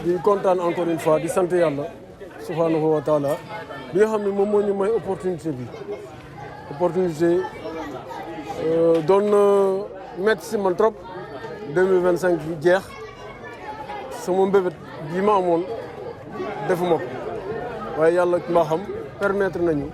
di kontaan encore une fois di sant yàlla subhanahu wa taala bi nga xam ne moom moo ñu may opportunité doon métti si man trop 2025 bi jeex sama mbébét bi ma amoon defuma ko waaye yàlla maa xam permettre nañu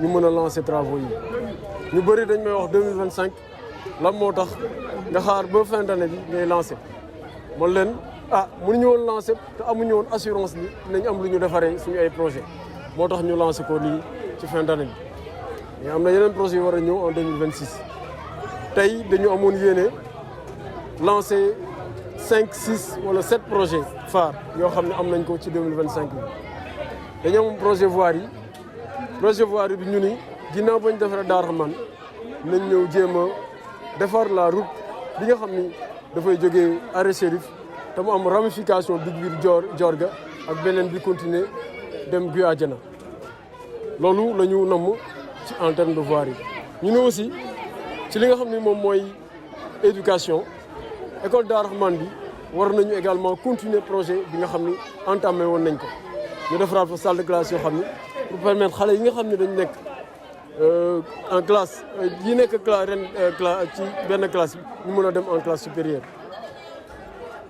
ñu mën a lancer travaux yi ñu bëri dañ may wax 2025 lan moo tax nga xaar ba fin d'année bi ngay lancer man leen mënuñu woon lancer te amuñu woon assurance ni dinañ am lu ñu defaree suñu ay projet moo tax ñu lancer ko nii ci fin d'année bi mais am na yeneen projet yu war a ñëw en 2026 tey dañu amoon yéene lancer 5 6 wala 7 projets phares yoo xam ne am nañ ko ci 2025 bi dañoo am projet voirie bi ñu ni ginnaaw bañ defaree Darou Rahmane nañ ñëw jéem a defar la route bi nga xam ni dafay jógee arrêt Chérif te mu am ramification digg biir Diorga ak beneen bi continuer dem Guy Adjana loolu la ñu namm ci en terme de voirie ñu ne aussi ci li nga xam ni moom mooy éducation école Darou Rahmane bi war nañu également continuer projet bi nga xam ni entamé woon nañ ko ñu defaraat fa salle de classe yoo xam ni pour permettre xale yi nga xam ne dañu nekk en classe yi nekk ren ci benn classe bi ñu mën a dem en classe supérieure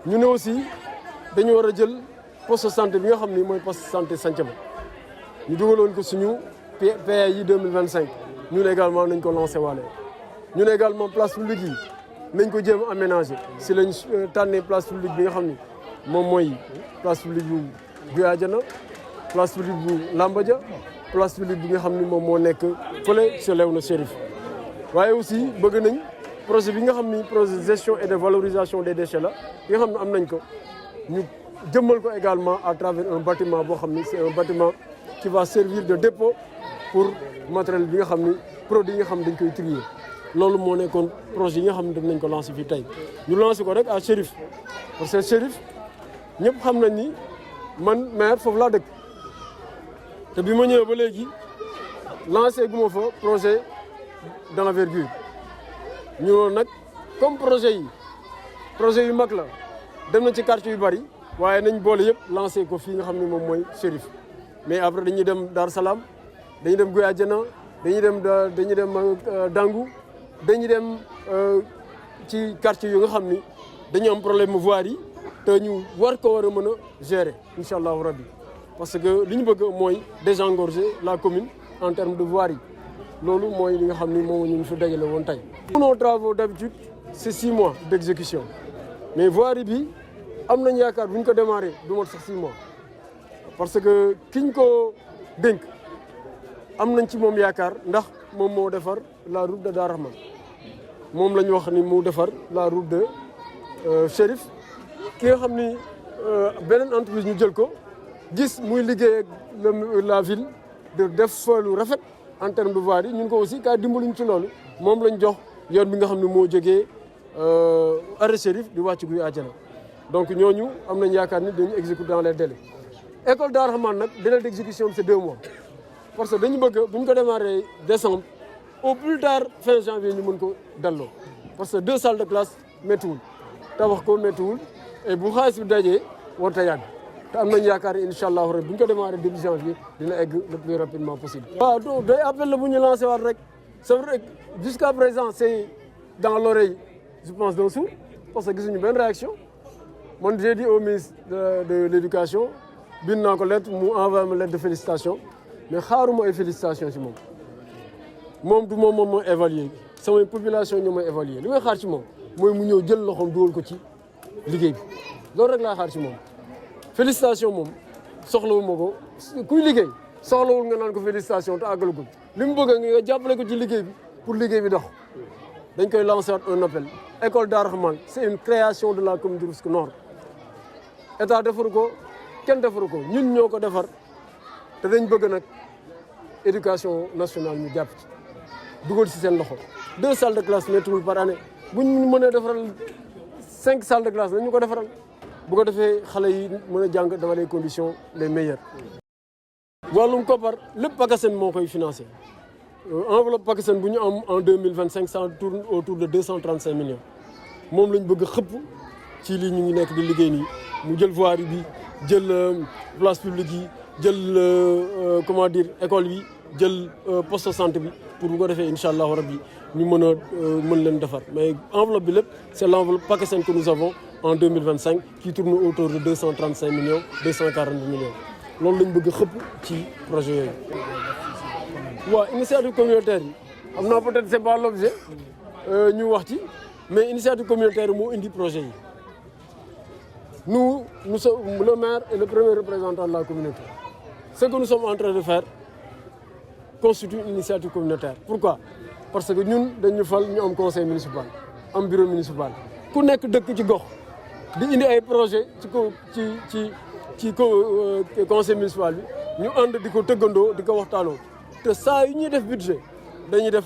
ñu ne aussi dañu war a jël poste de santé bi nga xam ni mooy poste de santé Santhiaba ñu dugaloon ko suñu PA yi 2025 ñun également nañ ko lancé waale ñun également place publique yi nañ ko jéem a aménager si lañ tànnee place publique bi nga xam ni moom mooy place publique bu Guy Adjana place publique bu Lambadia place publique bi nga xam ni moom moo nekk fële ci Léona Chérif waaye aussi bëgg nañ projet bi nga xam ni projet de gestion et de valorisation des déchets la bi nga xam ne am nañ ko ñu jëmmal ko également à travers un bâtiment boo xam ni c'est un bâtiment qui va servir de dépôt pour matériel bi nga xam ni produit yi nga xam ne dañ koy trier loolu moo nekkoon projet yi nga xam ne dañ nañ ko lancé fii tey ñu lancé ko rek à Chérif parce que Chérif ñëpp xam nañ ni man maire foofu laa dëkk te bi ma ñëwee ba léegi lancé gu ma fa projet d'envergure ñu noonu nag comme projet yu mag la dem na ci quartier yu bari waaye nañ boole yëpp lancé ko fii nga xam ne moom mooy Chérif mais après dañuy dem Dar Salaam dañuy dem Guy Adjana dañuy dem Dangu dañuy dem ci quartier yu nga xam ni dañu am problème voirie yi te ñu war a mën a gérer incha allahu rabbi parce que li ñu bëgg mooy désengorger la commune en termes de voirie loolu mooy li nga xam ni moom ñu fi dajale woon tey. nos travaux d'habitude c'est 6 mois d'exécution mais voirie bi am nañ yaakaar bu ñu ko démarré du mot sax 6 mois parce que kiñ ko dénk am nañ ci moom yaakaar ndax moom moo defar la route de Darou Rahmane moom la ñu wax ni mu defar la route de Chérif ki nga xam ni beneen entreprise ñu jël ko gis muy liggéey ak la ville de def fa lu rafet en terme de voirie ñun ko aussi kaa dimbaluñ ci loolu moom lañ jox yoon bi nga xam ne moo jógee arrêt Chérif di wàcc Guy Adjana donc ñooñu am nañ yaakaar ni dañu exécuter dans les délais école Darou Rahmane nag délai d'exécution c'est 2 mois parce que dañu bëgg bu ñu ko démarré décembre au plus tard fin janvier ñu mën ko delloo parce que 2 salles de classe méttiwul tabax ko méttiwul et bu xaalis bi dajee warut a yàgg te am nañ yaakaar incha allahu rek bu ñu ko démarré début janvier dina egg le plus rapidement possible. waaw donc day appel la bu ñu lancé waat rek c'est vrai que jusqu'à présent c'est dans l'oreille je pense d'un sourd parce que gisuñu benn réaction man j'ai dit au ministre de l'éducation bind naa ko lettre mu envoyé ma lettre de félicitation mais xaaruma ay félicitations ci moom du moom mooy évaluer samay population ñoo may évaluer li may xaar ci moom mooy mu ñëw jël loxoom dugal ko ci liggéey bi loolu rek laa xaar ci moom félicitation moom soxlawu ma ko kuy liggéey soxlawul nga naan ko félicitation te àggalagul li mu bëgg nga jàppale ko ci liggéey bi pour liggéey bi dox dañ koy lancer un appel école Darou Rahmane c'est une création de la commune de Rufisque Nord état defaru ko kenn defaru ko ñun ñoo ko defar te dañ bëgg nag éducation nationale ñu jàpp ci dugal ci seen loxo 2 salles de classe méttiwul par année buñ mënee defaral 5 salles de classe nañ ñu ko defaral bu ko defee xale yi mën a jàng dans les conditions les meilleures. wàllum koppar lépp PACASEN moo koy financé enveloppe PACASEN bu ñu am en 2025 ça tourne autour de 235 millions moom lañ bëgg xëpp ci lii ñu ngi nekk di liggéey nii mu jël voirie bi jël place publique yi jël comment dire école bi jël poste de santé bi pour bu ko defee incha allahu rabbi ñu mën leen defar mais enveloppe bi lépp c'est l'enveloppe PACASEN que nous avons en 2025 qui tourne autour de 235 millions 240 millions loolu lañ bëgg xëpp ci projet yooyu. waaw initiative communautaire yi xam naa peut-être c'est pas l'objet ñu wax ci mais initiative communautaire moo indi projet yi nous sommes le maire et le premier représentant de la communauté. Ce que nous sommes en train de faire constitue une initiative communautaire. Pourquoi? Parce que ñun dañu fal ñu am conseil municipal am bureau municipal ku nekk dëkk ci gox di indi ay projet ci conseil municipal bi ñu ànd di ko tëggandoo di ko waxtaanoo te saa yu ñuy def budget dañuy def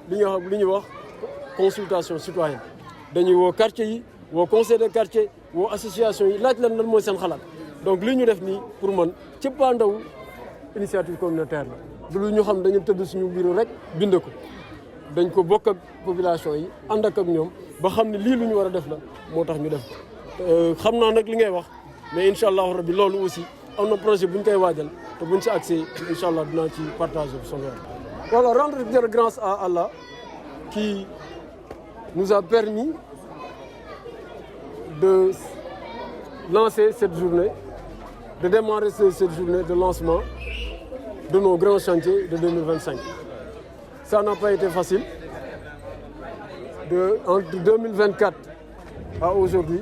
li ñuy wax consultation citoyenne dañuy woo quartier yi woo conseil de quartier woo association yi laaj lan mooy seen xalaat donc li ñu def nii pour man ci pandaw initiative communautaire la du lu ñu xam dañu tëdd suñu bureau rek bind ko dañ ko bokk ak population yi ànd ak ñoom ba xam ne lii lu ñu war a def la moo tax ñu def ko xam naa nag li ngay wax mais incha allahu rabbi loolu aussi am na projet bu ñu koy waajal te buñ si accès incha allah dinaa ci partager son voilà rendre grâce à Allah qui nous a permis de lancer cette journée, de démarrer cette journée de lancement de nos grands chantiers de 2025. Ça n'a pas été facile. Entre 2024 à aujourd'hui,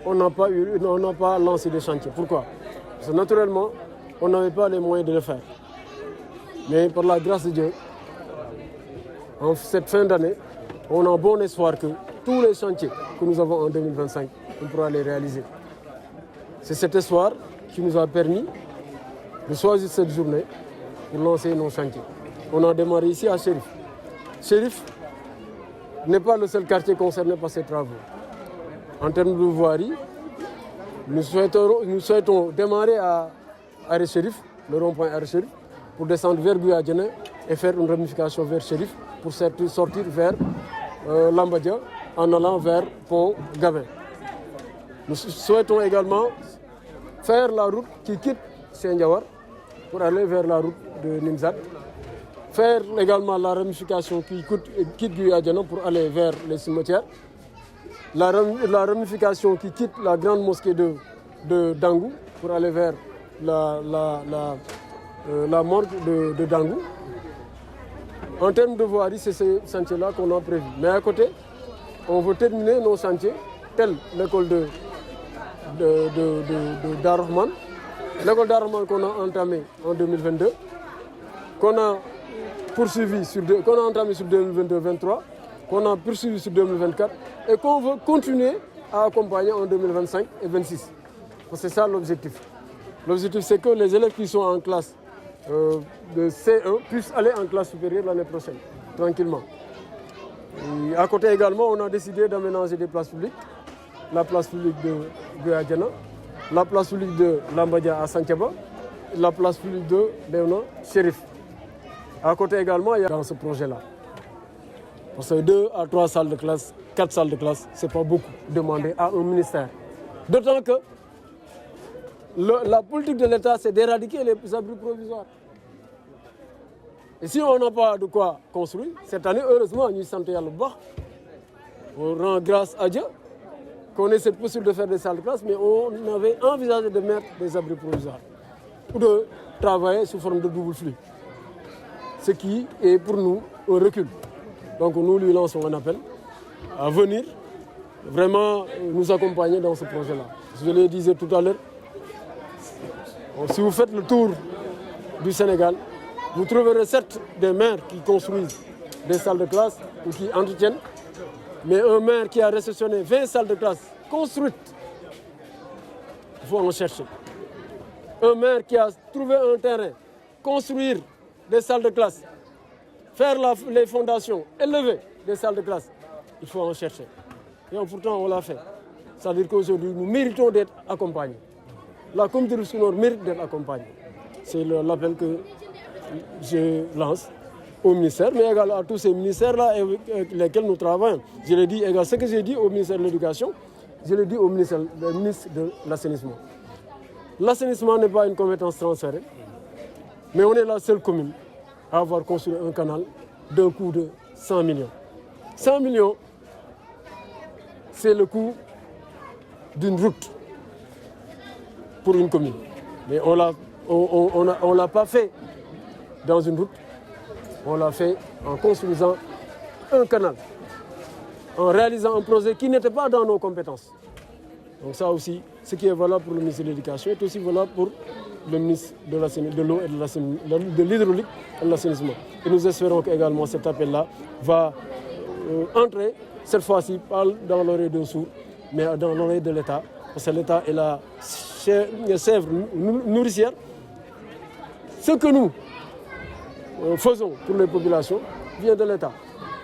on n'a pas lancé des chantiers. Pourquoi? Parce que naturellement, on n'avait pas les moyens de le faire. Mais par la grâce de Dieu, en cette fin d'année, on a bon espoir que tous les chantiers que nous avons en 2025, on pourra les réaliser. C'est cet espoir qui nous a permis de choisir cette journée pour lancer nos chantiers. On a démarré ici à Chérif. Chérif n'est pas le seul quartier concerné par ces travaux. En termes de voirie, nous souhaitons démarrer à Arrêt Chérif, le rond-point Arrêt Chérif, pour descendre vers Guyadjene et faire une ramification vers Chérif pour sortir vers Lambadia en allant vers Pont Gavin. Nous souhaitons également faire la route qui quitte Saint-Diawar pour aller vers la route de Nimzat. Faire également la ramification qui quitte Guyadjana pour aller vers les cimetières. La ramification qui quitte la grande mosquée de Dangou pour aller vers la morgue de Dangou. En termes de voirie, c'est ce chantier-là qu'on a prévu. Mais à côté, on veut terminer nos chantiers, tels l'école de Darrahman, l'école Darrahman qu'on a entamée en 2022, qu'on a entamé sur 2022-2023, qu'on a poursuivi sur 2024 et qu'on veut continuer à accompagner en 2025 et 2026. C'est ça l'objectif. L'objectif, c'est que les élèves qui sont en classe de C1 puissent aller en classe supérieure l'année prochaine, tranquillement. Et à côté également, on a décidé d'aménager des places publiques. La place publique de Guyadjana, la place publique de Lambadia à Santhiaba, la place publique de Léona Chérif. À côté également, il y a dans ce projet-là. Parce que 2 à 3 salles de classe, 4 salles de classe, ce n'est pas beaucoup demandé à un ministère. D'autant que la politique de l'État, c'est d'éradiquer les abris provisoires. Et si on n'a pas de quoi construire, cette année, heureusement, nous sommes à bas. On rend grâce à Dieu qu'on ait cette possibilité de faire des salles de classe, mais on avait envisagé de mettre des abris provisoires ou de travailler sous forme de double flux. Ce qui est pour nous un recul. Donc nous lui lançons un appel à venir vraiment nous accompagner dans ce projet-là. Je le disais tout à l'heure, si vous faites le tour du Sénégal, vous trouverez certes des maires qui construisent des salles de classe ou qui entretiennent, mais un maire qui a réceptionné 20 salles de classe construites, il faut en chercher. Un maire qui a trouvé un terrain, construire des salles de classe, faire les fondations, élever des salles de classe, il faut en chercher. Et pourtant, on l'a fait. Ça veut dire qu'aujourd'hui, nous méritons d'être accompagnés. La communauté du Sud-Nord mérite d'être accompagnée. C'est l'appel que je lance au ministère, mais également à tous ces ministères-là avec lesquels nous travaillons. Je l'ai dit également, ce que j'ai dit au ministère de l'Éducation, je l'ai dit au ministre de l'Assainissement. L'assainissement n'est pas une compétence transférée, mais on est la seule commune à avoir construit un canal d'un coût de 100 millions. 100 millions, c'est le coût d'une route pour une commune. Mais on ne l'a pas fait dans une route, on l'a fait en construisant un canal, en réalisant un projet qui n'était pas dans nos compétences. Donc ça aussi, ce qui est valable pour le ministre de l'Éducation est aussi valable pour le ministre de l'eau et de l'hydraulique et de l'assainissement. Et nous espérons qu'également cet appel-là va entrer, cette fois-ci, pas dans l'oreille d'un sourd, mais dans l'oreille de l'État. Parce que l'État est la sève nourricière. Ce que nous faisons pour les populations vient de l'État.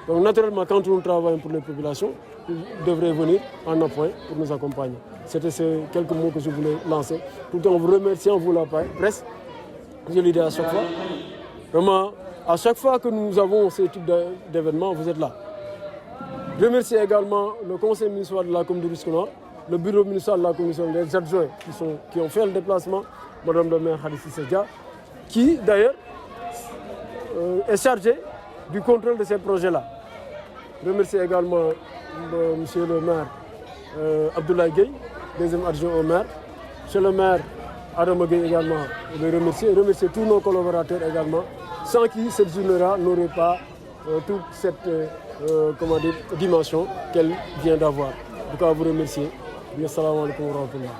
Donc naturellement, quand nous travaillons pour les populations, ils devraient venir en appoint pour nous accompagner. C'était ces quelques mots que je voulais lancer. Tout en vous remerciant, vous la presse. Je l'ai dit à chaque fois. Vraiment, à chaque fois que nous avons ce type d'événements, vous êtes là. Je remercie également le conseil municipal de la commune de Rufisque Nord, le bureau municipal de la commission des adjoints qui ont fait le déplacement, Madame le maire Khady Cissé Dia, qui d'ailleurs est chargé du contrôle de ces projets-là. Je remercie également monsieur le maire Abdoulaye Gueye, deuxième adjoint au maire. Monsieur le maire Adama Gueye également, je le remercie. Et remercier tous nos collaborateurs également, sans qui cette journée-là n'aurait pas toute cette dimension qu'elle vient d'avoir. En tout cas, vous remercier. Assalamu alaikum wa rahmatullah.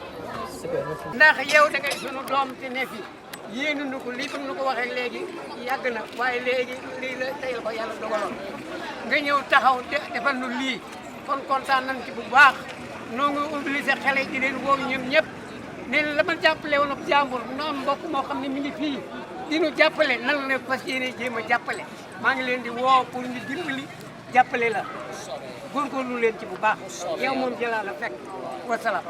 ndax yow da ngay sunu doom te ne fi yéenu nu ko lii ba nu ko waxee léegi yàgg na waaye léegi lii la tey la ko yàlla dogaloon nga ñëw taxaw defal nu lii kon kontaan nañ ci bu baax noo ngi mobiliser xale yi di leen woo ñoom ñëpp ne la ma jàppale woon ak jàmbur nu am mbokk moo xam ne mi ngi fii di nu jàppale nan la fas yéene jéem a jàppale maa ngi leen di woo pour ñu dimbali jàppale la góorgóorlu leen ci bu baax yow moom jëlaa la fekk wasalaam